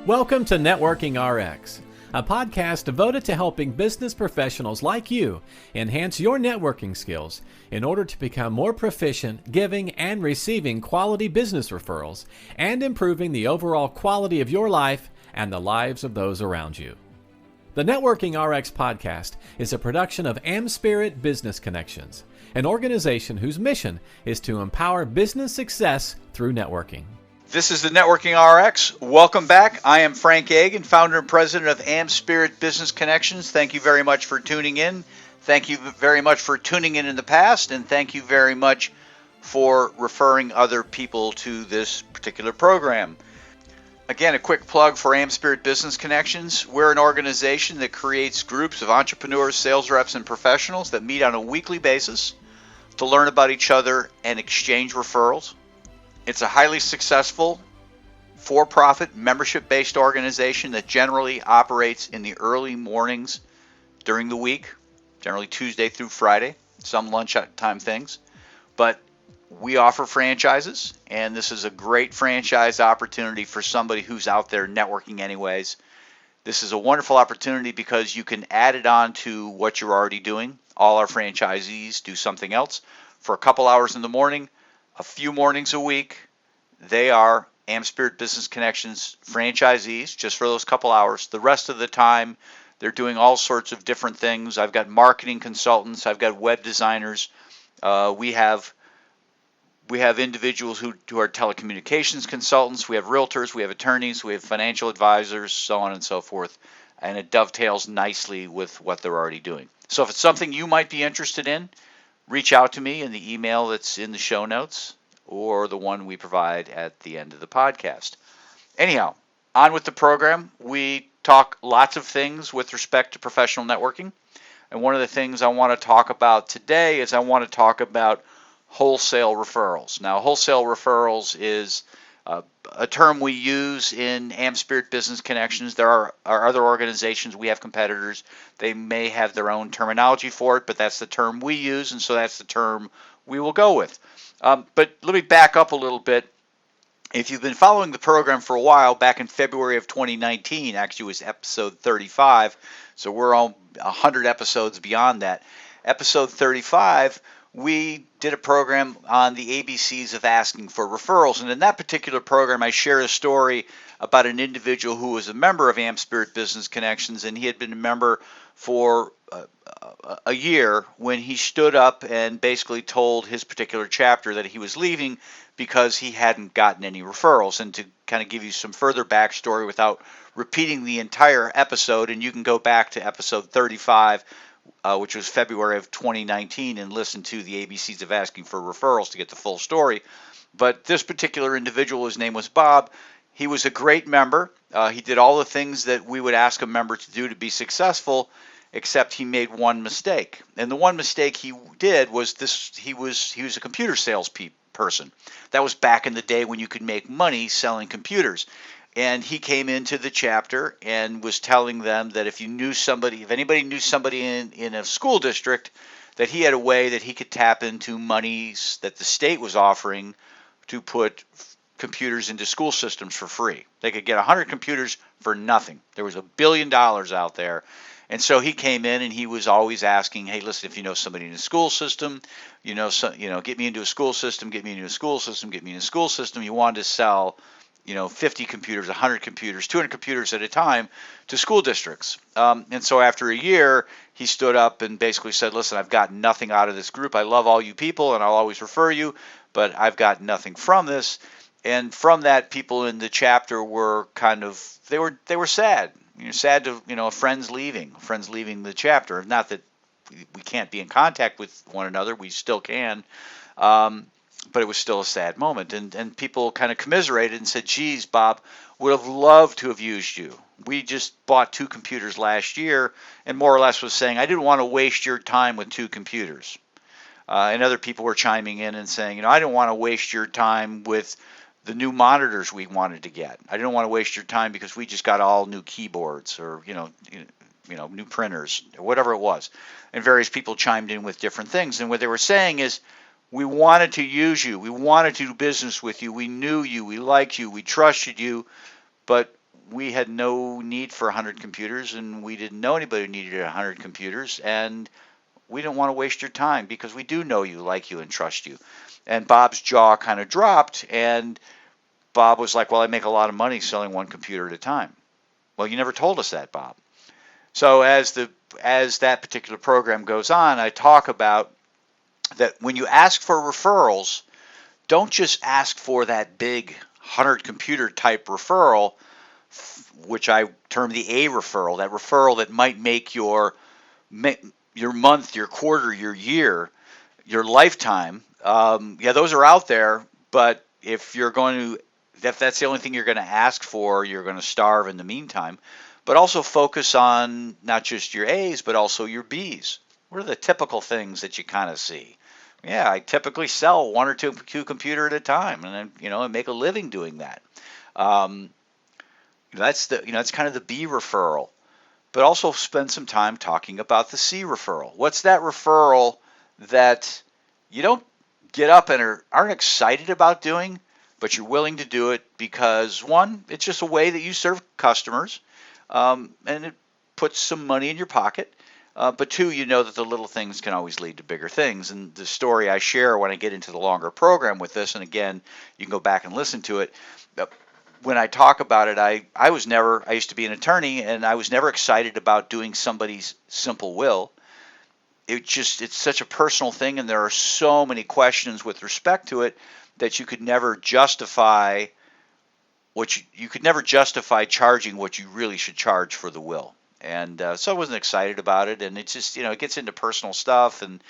Welcome to Networking RX, a podcast devoted to helping business professionals like you enhance your networking skills in order to become more proficient giving and receiving quality business referrals and improving the overall quality of your life and the lives of those around you. The Networking RX podcast is a production of AmSpirit Business Connections, an organization whose mission is to empower business success through networking. This is the Networking RX. Welcome back. I am Frank Agin, founder and president of AmSpirit Business Connections. Thank you very much for tuning in. Thank you very much for tuning in the past, and thank you very much for referring other people to this particular program. Again, a quick plug for AmSpirit Business Connections. We're an organization that creates groups of entrepreneurs, sales reps, and professionals that meet on a weekly basis to learn about each other and exchange referrals. It's a highly successful, for-profit, membership-based organization that generally operates in the early mornings during the week, generally Tuesday through Friday, some lunchtime things. But we offer franchises, and this is a great franchise opportunity for somebody who's out there networking anyways. This is a wonderful opportunity because you can add it on to what you're already doing. All our franchisees do something else for a couple hours in the morning. A few mornings a week, they are AmSpirit Business Connections franchisees just for those couple hours. The rest of the time, they're doing all sorts of different things. I've got marketing consultants. I've got web designers. We have individuals who are telecommunications consultants. We have realtors. We have attorneys. We have financial advisors, so on and so forth. And it dovetails nicely with what they're already doing. So if it's something you might be interested in, reach out to me in the email that's in the show notes or the one we provide at the end of the podcast. Anyhow, on with the program. We talk lots of things with respect to professional networking. And one of the things I want to talk about today is I want to talk about wholesale referrals. Now, wholesale referrals is a term we use in AmSpirit Business Connections. There are other organizations, we have competitors. They may have their own terminology for it, but that's the term we use, and so that's the term we will go with. But let me back up a little bit. If you've been following the program for a while, back in February of 2019, actually it was episode 35, so we're on 100 episodes beyond that. Episode 35, we did a program on the ABCs of asking for referrals. And in that particular program, I share a story about an individual who was a member of AmSpirit Business Connections, and he had been a member for a year when he stood up and basically told his particular chapter that he was leaving because he hadn't gotten any referrals. And to kind of give you some further backstory without repeating the entire episode, and you can go back to episode 35, which was February of 2019, and listen to the ABCs of asking for referrals to get the full story. But this particular individual, his name was Bob. He was a great member. He did all the things that we would ask a member to do to be successful, except he made one mistake. And the one mistake he did was this: he was a computer sales person. That was back in the day when you could make money selling computers. And he came into the chapter and was telling them that if anybody knew somebody in a school district, that he had a way that he could tap into monies that the state was offering to put computers into school systems for free. They could get 100 computers for nothing. There was $1 billion out there. And so he came in and he was always asking, hey, listen, if you know somebody in a school system, get me into a school system, get me into a school system, get me into a school system. You wanted to sell 50 computers, 100 computers, 200 computers at a time to school districts. And so after a year, he stood up and basically said, listen, I've got nothing out of this group. I love all you people and I'll always refer you, but I've got nothing from this. And from that, people in the chapter were they were sad. Sad to, friends leaving the chapter. Not that we can't be in contact with one another. We still can. But it was still a sad moment. And people kind of commiserated and said, geez, Bob, would have loved to have used you. We just bought 2 computers last year, and more or less was saying, I didn't want to waste your time with 2 computers. And other people were chiming in and saying, I didn't want to waste your time with the new monitors we wanted to get. I didn't want to waste your time because we just got all new keyboards or, new printers or whatever it was. And various people chimed in with different things. And what they were saying is, we wanted to use you. We wanted to do business with you. We knew you. We liked you. We trusted you. But we had no need for 100 computers, and we didn't know anybody who needed 100 computers, and we didn't want to waste your time because we do know you, like you, and trust you. And Bob's jaw kind of dropped, and Bob was like, well, I make a lot of money selling one computer at a time. Well, you never told us that, Bob. So as that particular program goes on, I talk about that when you ask for referrals, don't just ask for that big 100 computer type referral, which I term the A referral, that referral that might make your month, your quarter, your year, your lifetime. Yeah, those are out there, but if that's the only thing you're going to ask for, you're going to starve in the meantime. But also focus on not just your A's, but also your B's. What are the typical things that you kind of see? Yeah, I typically sell one or two computer at a time, and then I make a living doing that. That's kind of the B referral. But also spend some time talking about the C referral. What's that referral that you don't get up and aren't excited about doing, but you're willing to do it because, one, it's just a way that you serve customers, and it puts some money in your pocket. But two, you know that the little things can always lead to bigger things. And the story I share when I get into the longer program with this, and again, you can go back and listen to it. When I talk about it, I used to be an attorney, and I was never excited about doing somebody's simple will. It's such a personal thing, and there are so many questions with respect to it that you could never justify charging what you really should charge for the will. And so I wasn't excited about it, and it just, it gets into personal stuff, and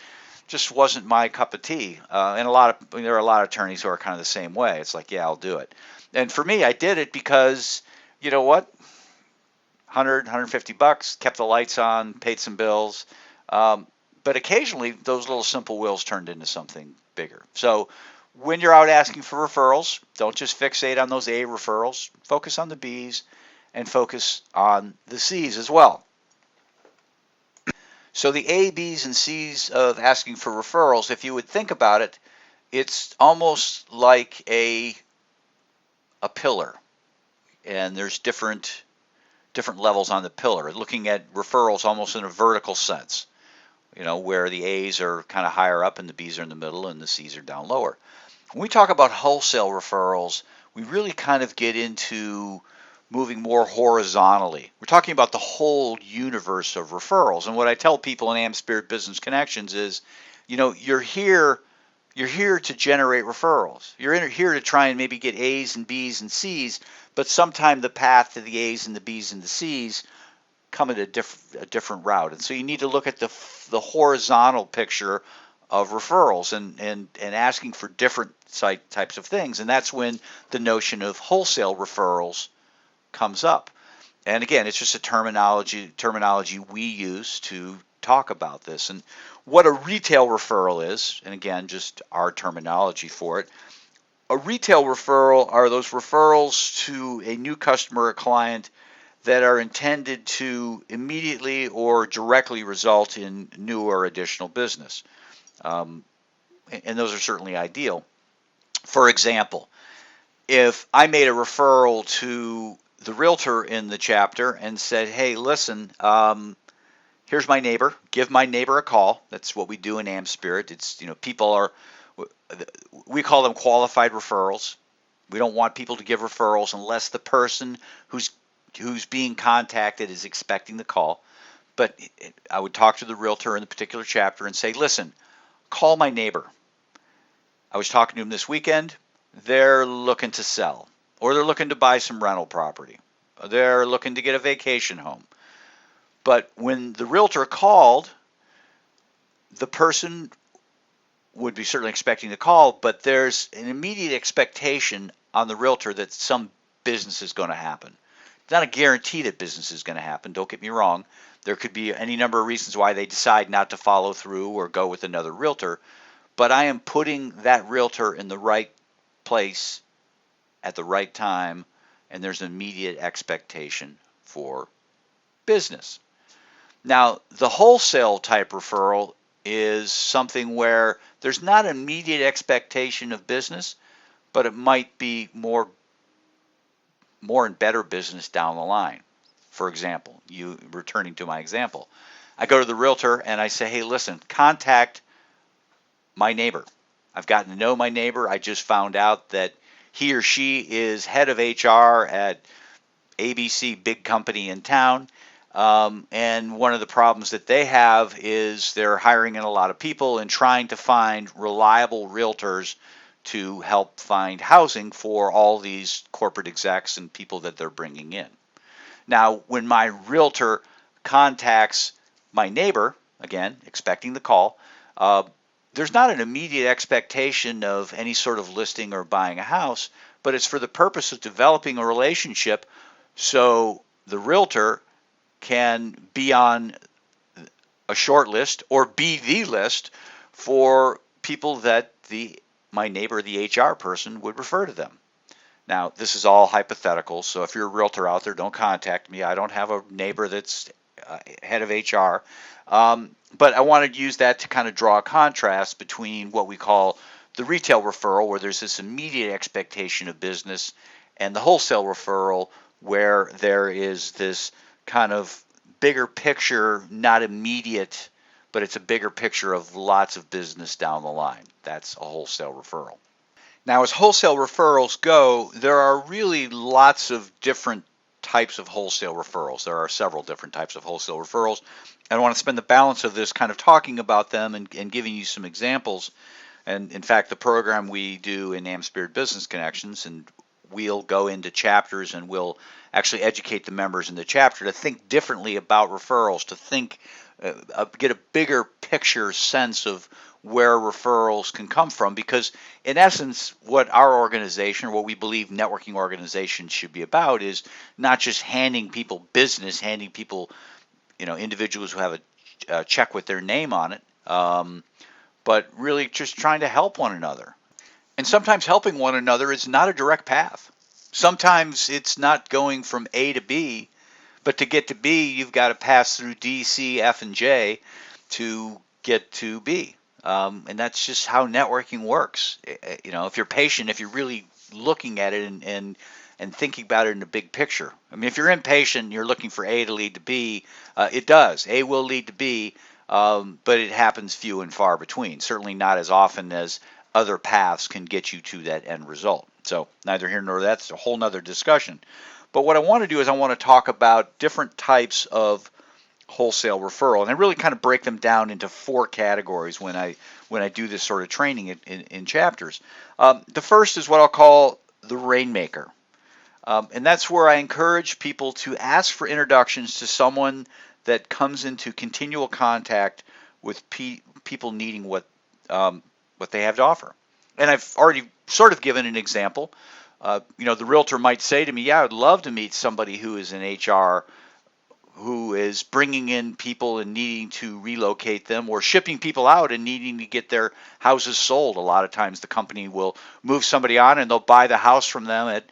just wasn't my cup of tea. And there are a lot of attorneys who are kind of the same way. It's like, yeah, I'll do it. And for me, I did it because, you know what, $150, kept the lights on, paid some bills. But occasionally, those little simple wills turned into something bigger. So when you're out asking for referrals, don't just fixate on those A referrals. Focus on the B's and focus on the C's as well. So the A, B's, and C's of asking for referrals, if you would think about it, it's almost like a pillar, and there's different levels on the pillar. Looking at referrals almost in a vertical sense, where the A's are kind of higher up and the B's are in the middle and the C's are down lower. When we talk about wholesale referrals, we really kind of get into moving more horizontally. We're talking about the whole universe of referrals. And what I tell people in AmSpirit Business Connections is, you're here to generate referrals. You're here to try and maybe get A's and B's and C's, but sometime the path to the A's and the B's and the C's come at a different route. And so you need to look at the horizontal picture of referrals and asking for different types of things. And that's when the notion of wholesale referrals comes up. And again, it's just a terminology we use to talk about this. And what a retail referral is, and again, just our terminology for it, a retail referral are those referrals to a new customer or client that are intended to immediately or directly result in new or additional business. And those are certainly ideal. For example, if I made a referral to the realtor in the chapter and said, hey, listen, here's my neighbor. Give my neighbor a call. That's what we do in AmSpirit. It's, we call them qualified referrals. We don't want people to give referrals unless the person who's being contacted is expecting the call. But I would talk to the realtor in the particular chapter and say, listen, call my neighbor. I was talking to him this weekend. They're looking to sell, or they're looking to buy some rental property. They're looking to get a vacation home. But when the realtor called, the person would be certainly expecting the call, but there's an immediate expectation on the realtor that some business is going to happen. It's not a guarantee that business is going to happen, don't get me wrong. There could be any number of reasons why they decide not to follow through or go with another realtor, but I am putting that realtor in the right place at the right time, and there's an immediate expectation for business. Now, the wholesale type referral is something where there's not an immediate expectation of business, but it might be more more and better business down the line. For example, returning to my example, I go to the realtor and I say, hey, listen, contact my neighbor. I've gotten to know my neighbor. I just found out that he or she is head of HR at ABC, big company in town. And one of the problems that they have is they're hiring in a lot of people and trying to find reliable realtors to help find housing for all these corporate execs and people that they're bringing in. Now, when my realtor contacts my neighbor, again, expecting the call, there's not an immediate expectation of any sort of listing or buying a house, but it's for the purpose of developing a relationship so the realtor can be on a short list or be the list for people that my neighbor, the HR person, would refer to them. Now, this is all hypothetical, so if you're a realtor out there, don't contact me. I don't have a neighbor that's head of HR. But I want to use that to kind of draw a contrast between what we call the retail referral, where there's this immediate expectation of business, and the wholesale referral, where there is this kind of bigger picture, not immediate, but it's a bigger picture of lots of business down the line. That's a wholesale referral. Now, as wholesale referrals go, there are really lots of different types of wholesale referrals. There are several different types of wholesale referrals. I want to spend the balance of this kind of talking about them and giving you some examples. And in fact, the program we do in AmSpirit Business Connections, and we'll go into chapters and we'll actually educate the members in the chapter to think differently about referrals, to think, get a bigger picture sense of where referrals can come from, because in essence, what our organization, or what we believe networking organizations should be about, is not just handing people business, handing people, individuals who have a check with their name on it, but really just trying to help one another. And sometimes helping one another is not a direct path. Sometimes it's not going from A to B, but to get to B, you've got to pass through D, C, F, and J to get to B. And that's just how networking works. If you're patient, if you're really looking at it and thinking about it in the big picture. I mean, if you're impatient, you're looking for A to lead to B. It does. A will lead to B, but it happens few and far between. Certainly not as often as other paths can get you to that end result. So neither here nor there. That's a whole nother discussion. But what I want to do is I want to talk about different types of wholesale referral, and I really kind of break them down into four categories when I do this sort of training in chapters. The first is what I'll call the rainmaker, and that's where I encourage people to ask for introductions to someone that comes into continual contact with people needing what they have to offer. And I've already sort of given an example. The realtor might say to me, yeah, I'd love to meet somebody who is in HR who is bringing in people and needing to relocate them, or shipping people out and needing to get their houses sold. A lot of times the company will move somebody on and they'll buy the house from them at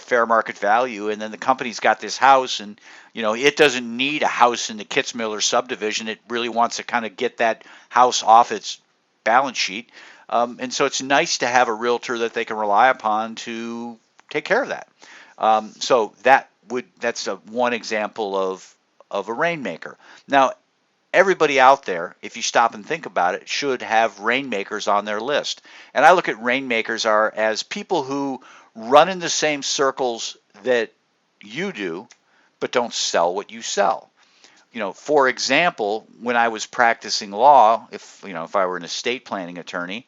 fair market value, and then the company's got this house, and it doesn't need a house in the Kitzmiller subdivision. It really wants to kind of get that house off its balance sheet, and so it's nice to have a realtor that they can rely upon to take care of that. So that's one example of a rainmaker. Now, everybody out there, if you stop and think about it, should have rainmakers on their list. And I look at rainmakers as people who run in the same circles that you do, but don't sell what you sell. For example, when I was practicing law, if I were an estate planning attorney,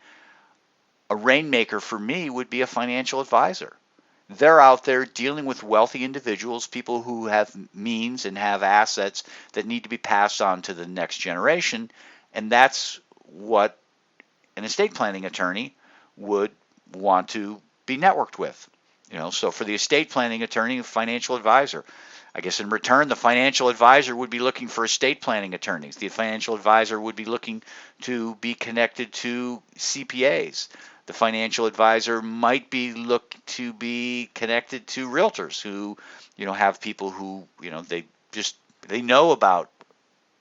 a rainmaker for me would be a financial advisor. They're out there dealing with wealthy individuals, people who have means and have assets that need to be passed on to the next generation, and that's what an estate planning attorney would want to be networked with. So for the estate planning attorney, a financial advisor. I guess in return, the financial advisor would be looking for estate planning attorneys. The financial advisor would be looking to be connected to CPAs. The financial advisor might be looked to be connected to realtors who, have people who, they know about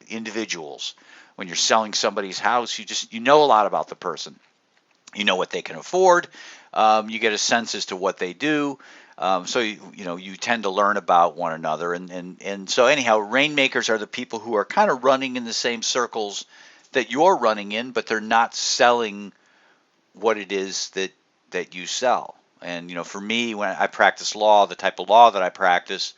individuals. When you're selling somebody's house, you know a lot about the person. You know what they can afford. You get a sense as to what they do. So you tend to learn about one another, and so anyhow, rainmakers are the people who are kind of running in the same circles that you're running in, but they're not selling what it is that you sell. And for me, when I practice law, the type of law that I practice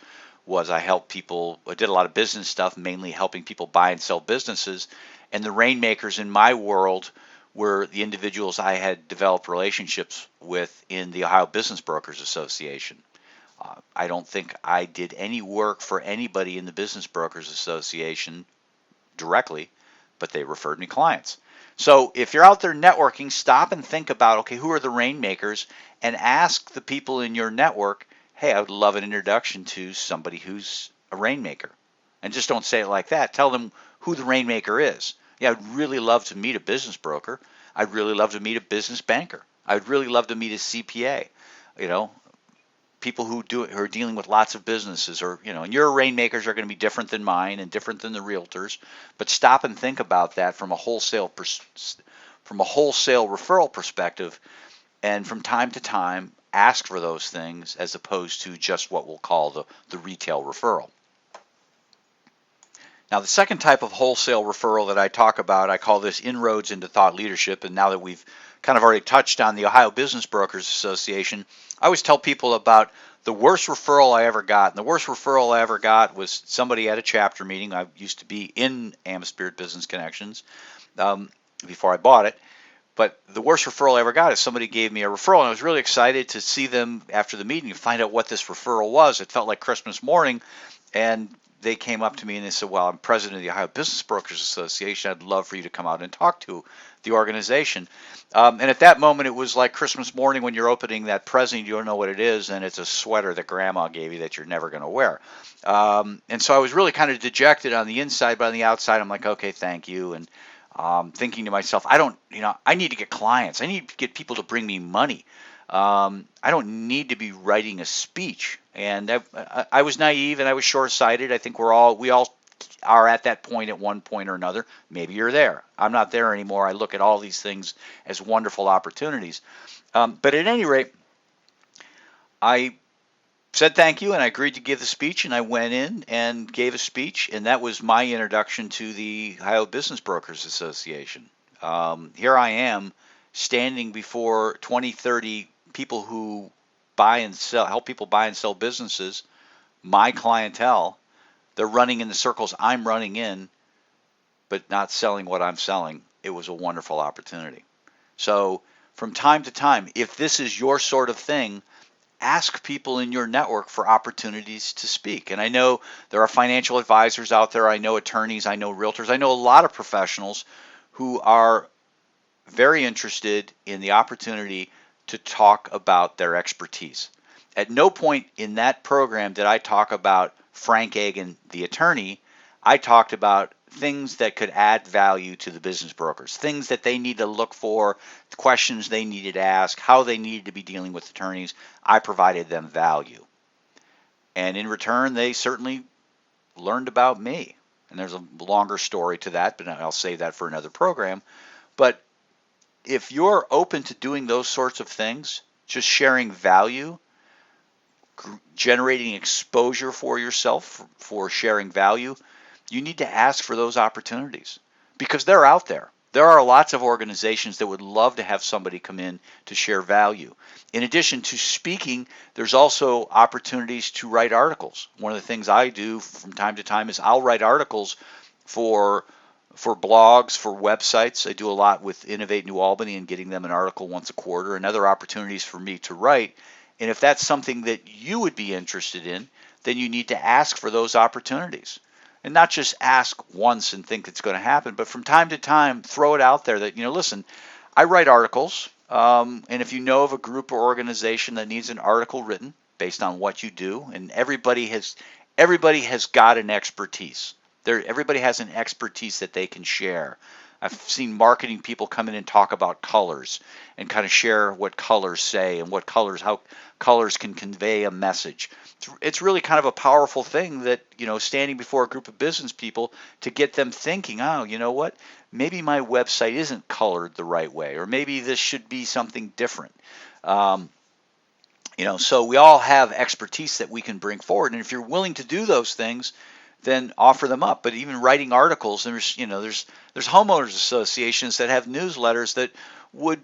was I help people. I did a lot of business stuff, mainly helping people buy and sell businesses. And the rainmakers in my world were the individuals I had developed relationships with in the Ohio Business Brokers Association. I don't think I did any work for anybody in the Business Brokers Association directly, but they referred me clients. So if you're out there networking, stop and think about, okay, who are the rainmakers, and ask the people in your network, hey, I would love an introduction to somebody who's a rainmaker. And just don't say it like that. Tell them who the rainmaker is. Yeah, I'd really love to meet a business broker. I'd really love to meet a business banker. I'd really love to meet a CPA. People who are dealing with lots of businesses, or and your rainmakers are going to be different than mine and different than the realtors. But stop and think about that from a wholesale referral perspective, and from time to time ask for those things as opposed to just what we'll call the retail referral. Now, the second type of wholesale referral that I talk about, I call this inroads into thought leadership. And now that we've kind of already touched on the Ohio Business Brokers Association, I always tell people about the worst referral I ever got. And the worst referral I ever got was somebody at a chapter meeting. I used to be in AmSpirit Business Connections before I bought it. But the worst referral I ever got is somebody gave me a referral, and I was really excited to see them after the meeting and find out what this referral was. It felt like Christmas morning, and they came up to me and they said, well, I'm president of the Ohio Business Brokers Association. I'd love for you to come out and talk to the organization. And at that moment, it was like Christmas morning when you're opening that present, you don't know what it is, and it's a sweater that grandma gave you that you're never going to wear. And so I was really kind of dejected on the inside, but on the outside, I'm like, okay, thank you. And thinking to myself, I need to get clients. I need to get people to bring me money. I don't need to be writing a speech. And I was naive and I was short-sighted. I think we all are at that point at one point or another. Maybe you're there. I'm not there anymore. I look at all these things as wonderful opportunities. But at any rate, I said thank you and I agreed to give the speech, and I went in and gave a speech, and that was my introduction to the Ohio Business Brokers Association. Here I am standing before 20, 30 people who help people buy and sell businesses, my clientele. They're running in the circles I'm running in, but not selling what I'm selling. It was a wonderful opportunity. So from time to time, if this is your sort of thing, ask people in your network for opportunities to speak. And I know there are financial advisors out there. I know attorneys. I know realtors. I know a lot of professionals who are very interested in the opportunity to talk about their expertise. At no point in that program did I talk about Frank Agin, the attorney. I talked about things that could add value to the business brokers, things that they need to look for, questions they needed to ask, how they needed to be dealing with attorneys. I provided them value. And in return, they certainly learned about me. And there's a longer story to that, but I'll save that for another program. But if you're open to doing those sorts of things, just sharing value, generating exposure for yourself for sharing value, you need to ask for those opportunities because they're out there. There are lots of organizations that would love to have somebody come in to share value. In addition to speaking, there's also opportunities to write articles. One of the things I do from time to time is I'll write articles for blogs, for websites. I do a lot with Innovate New Albany and getting them an article once a quarter, and other opportunities for me to write. And if that's something that you would be interested in, then you need to ask for those opportunities. And not just ask once and think it's going to happen, but from time to time, throw it out there that, listen, I write articles, and if you know of a group or organization that needs an article written based on what you do, and everybody has got an expertise. Everybody has an expertise that they can share. I've seen marketing people come in and talk about colors and kind of share what colors say and how colors can convey a message. It's really kind of a powerful thing that, standing before a group of business people to get them thinking, oh, you know what? Maybe my website isn't colored the right way, or maybe this should be something different. So we all have expertise that we can bring forward, and if you're willing to do those things, then offer them up. But even writing articles, there's homeowners associations that have newsletters that would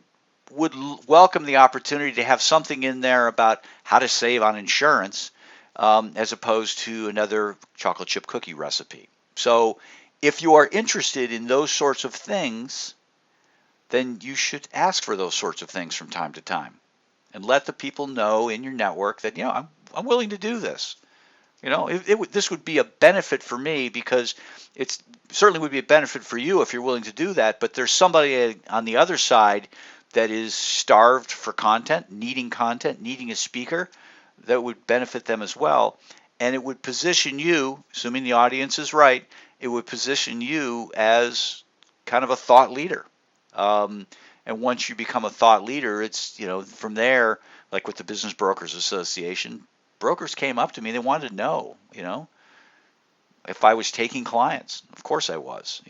welcome the opportunity to have something in there about how to save on insurance, as opposed to another chocolate chip cookie recipe. So if you are interested in those sorts of things, then you should ask for those sorts of things from time to time, and let the people know in your network that I'm willing to do this. This would be a benefit for me, because it certainly would be a benefit for you if you're willing to do that. But there's somebody on the other side that is starved for content, needing a speaker that would benefit them as well. And it would position you, assuming the audience is right, it would position you as kind of a thought leader. And once you become a thought leader, it's, from there, like with the Business Brokers Association, brokers came up to me. They wanted to know, if I was taking clients. Of course I was,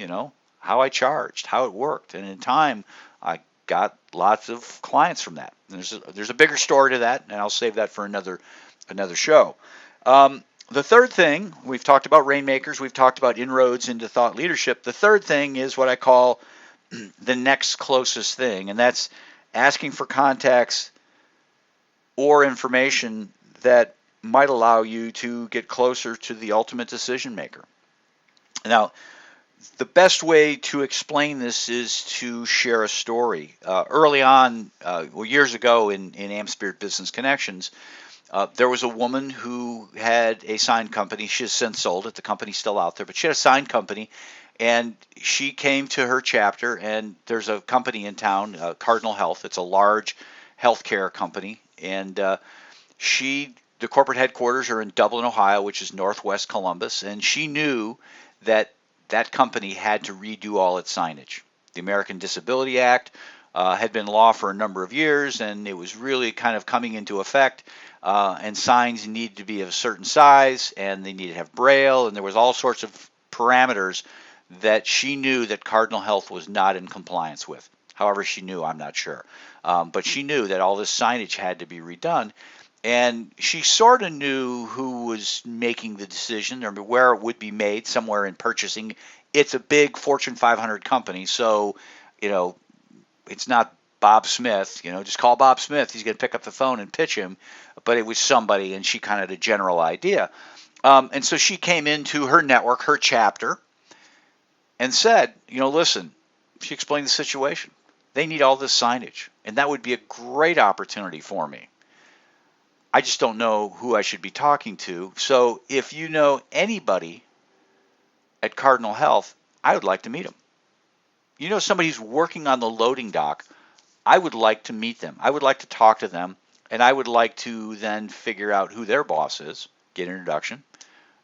how I charged, how it worked. And in time, I got lots of clients from that. And there's a bigger story to that, and I'll save that for another show. The third thing, we've talked about rainmakers, we've talked about inroads into thought leadership. The third thing is what I call the next closest thing, and that's asking for contacts or information that might allow you to get closer to the ultimate decision maker. Now, the best way to explain this is to share a story. Early on, years ago in AmSpirit Business Connections, there was a woman who had a sign company. She has since sold it. The company's still out there, but she had a sign company, and she came to her chapter, and there's a company in town, Cardinal Health. It's a large healthcare company, and the corporate headquarters are in Dublin, Ohio, which is northwest Columbus, and she knew that company had to redo all its signage. The American Disability Act had been law for a number of years, and it was really kind of coming into effect, and signs needed to be of a certain size, and they needed to have braille, and there was all sorts of parameters that she knew that Cardinal Health was not in compliance with. However she knew, I'm not sure. But she knew that all this signage had to be redone. And she sort of knew who was making the decision, or where it would be made, somewhere in purchasing. It's a big Fortune 500 company, so, it's not Bob Smith. Just call Bob Smith. He's going to pick up the phone and pitch him. But it was somebody, and she kind of had a general idea. And so she came into her network, her chapter, and said, listen, she explained the situation. They need all this signage, and that would be a great opportunity for me. I just don't know who I should be talking to. So if you know anybody at Cardinal Health, I would like to meet them. Somebody who's working on the loading dock, I would like to meet them. I would like to talk to them, and I would like to then figure out who their boss is, get an introduction,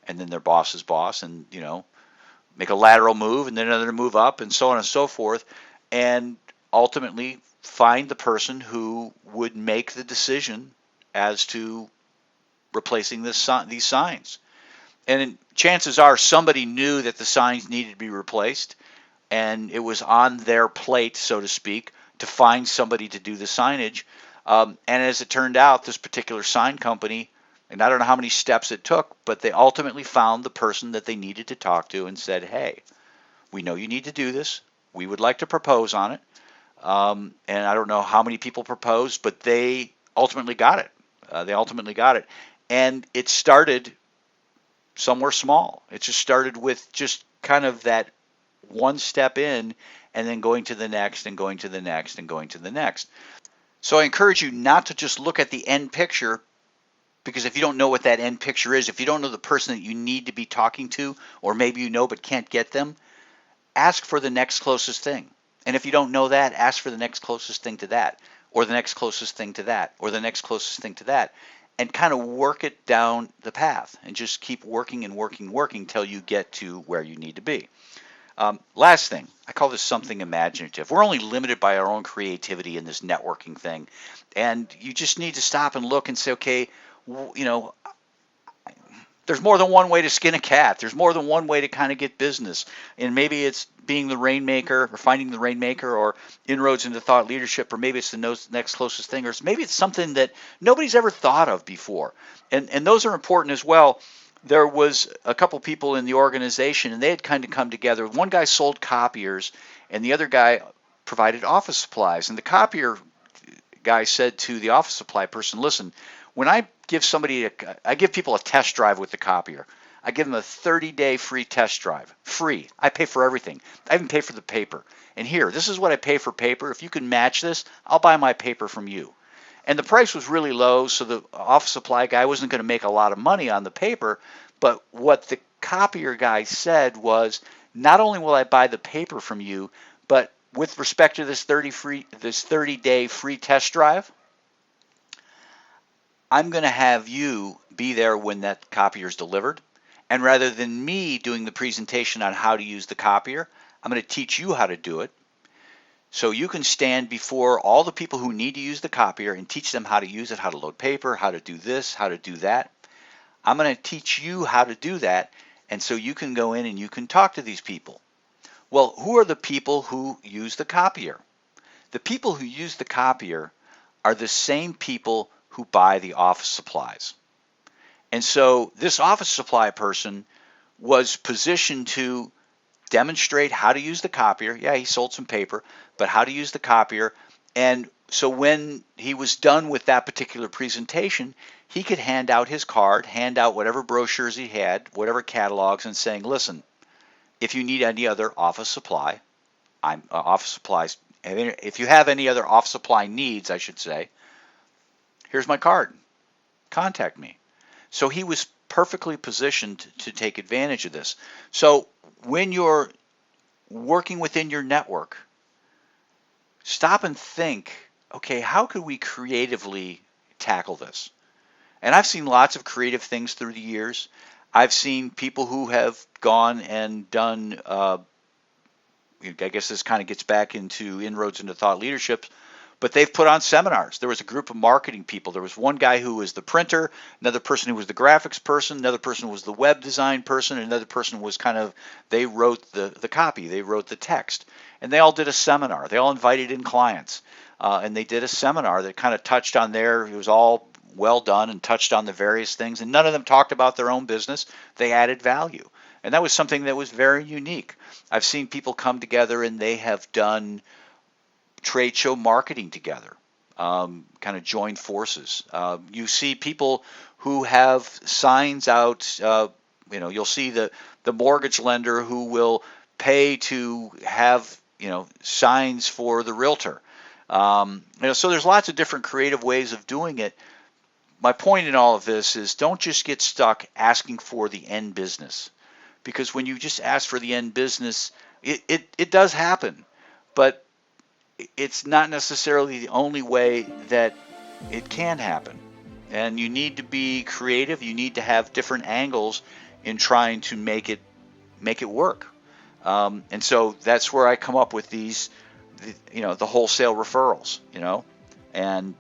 and then their boss's boss, and, make a lateral move, and then another move up, and so on and so forth, and ultimately find the person who would make the decision as to replacing these signs. And chances are somebody knew that the signs needed to be replaced, and it was on their plate, so to speak, to find somebody to do the signage. And as it turned out, this particular sign company, and I don't know how many steps it took, but they ultimately found the person that they needed to talk to and said, hey, we know you need to do this. We would like to propose on it. And I don't know how many people proposed, but they ultimately got it. And it started somewhere small. It just started with just kind of that one step in, and then going to the next, and going to the next, and going to the next. So I encourage you not to just look at the end picture, because if you don't know what that end picture is, if you don't know the person that you need to be talking to, or maybe you know but can't get them, ask for the next closest thing. And if you don't know that, ask for the next closest thing to that, or the next closest thing to that, or the next closest thing to that, and kind of work it down the path, and just keep working and working till you get to where you need to be. Last thing, I call this something imaginative. We're only limited by our own creativity in this networking thing, and you just need to stop and look and say, okay, there's more than one way to skin a cat. There's more than one way to kind of get business, and maybe it's being the rainmaker or finding the rainmaker or inroads into thought leadership, or maybe it's the next closest thing, or maybe it's something that nobody's ever thought of before. And those are important as well. There was a couple people in the organization, and they had kind of come together. One guy sold copiers, and the other guy provided office supplies. And the copier guy said to the office supply person, listen, when I give people a test drive with the copier. I give them a 30-day free test drive. Free. I pay for everything. I even pay for the paper. And here, this is what I pay for paper. If you can match this, I'll buy my paper from you. And the price was really low, so the office supply guy wasn't going to make a lot of money on the paper. But what the copier guy said was, not only will I buy the paper from you, but with respect to this 30-day free test drive, I'm going to have you be there when that copier is delivered. And rather than me doing the presentation on how to use the copier, I'm going to teach you how to do it. So you can stand before all the people who need to use the copier and teach them how to use it, how to load paper, how to do this, how to do that. I'm going to teach you how to do that, and so you can go in and you can talk to these people. Well, who are the people who use the copier? The people who use the copier are the same people who buy the office supplies. And so this office supply person was positioned to demonstrate how to use the copier. Yeah, he sold some paper, but how to use the copier. And so when he was done with that particular presentation, he could hand out his card, hand out whatever brochures he had, whatever catalogs, and saying, listen, if you need any other office supply, office supplies, if you have any other office supply needs, I should say, here's my card. Contact me. So he was perfectly positioned to take advantage of this. So when you're working within your network, stop and think, okay, how could we creatively tackle this? And I've seen lots of creative things through the years. I've seen people who have gone and done, I guess this kind of gets back into inroads into thought leadership, but they've put on seminars. There was a group of marketing people. There was one guy who was the printer, another person who was the graphics person, another person was the web design person, another person was they wrote the copy, they wrote the text. And they all did a seminar. They all invited in clients. And they did a seminar that kind of touched on it was all well done and touched on the various things. And none of them talked about their own business. They added value. And that was something that was very unique. I've seen people come together and they have done trade show marketing together, kind of join forces. You see people who have signs out, you'll see the mortgage lender who will pay to have, signs for the realtor. So there's lots of different creative ways of doing it. My point in all of this is don't just get stuck asking for the end business, because when you just ask for the end business, it does happen, but it's not necessarily the only way that it can happen. And you need to be creative. You need to have different angles in trying to make it work. And so that's where I come up with the wholesale referrals, and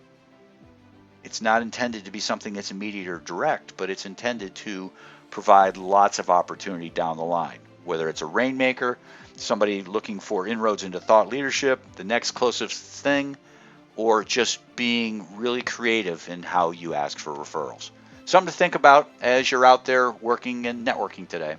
it's not intended to be something that's immediate or direct, but it's intended to provide lots of opportunity down the line, whether it's a rainmaker, somebody looking for inroads into thought leadership, the next closest thing, or just being really creative in how you ask for referrals. Something to think about as you're out there working and networking today.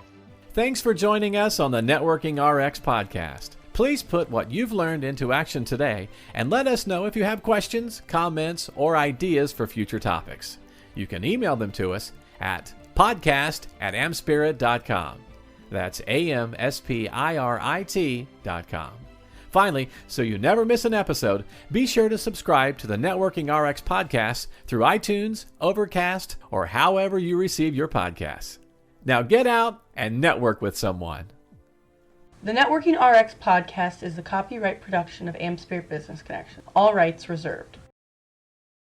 Thanks for joining us on the Networking RX podcast. Please put what you've learned into action today and let us know if you have questions, comments, or ideas for future topics. You can email them to us at podcast@amspirit.com. That's AmSpirit.com. Finally, so you never miss an episode, be sure to subscribe to the Networking RX podcast through iTunes, Overcast, or however you receive your podcasts. Now get out and network with someone. The Networking RX podcast is the copyright production of AmSpirit Business Connections. All rights reserved.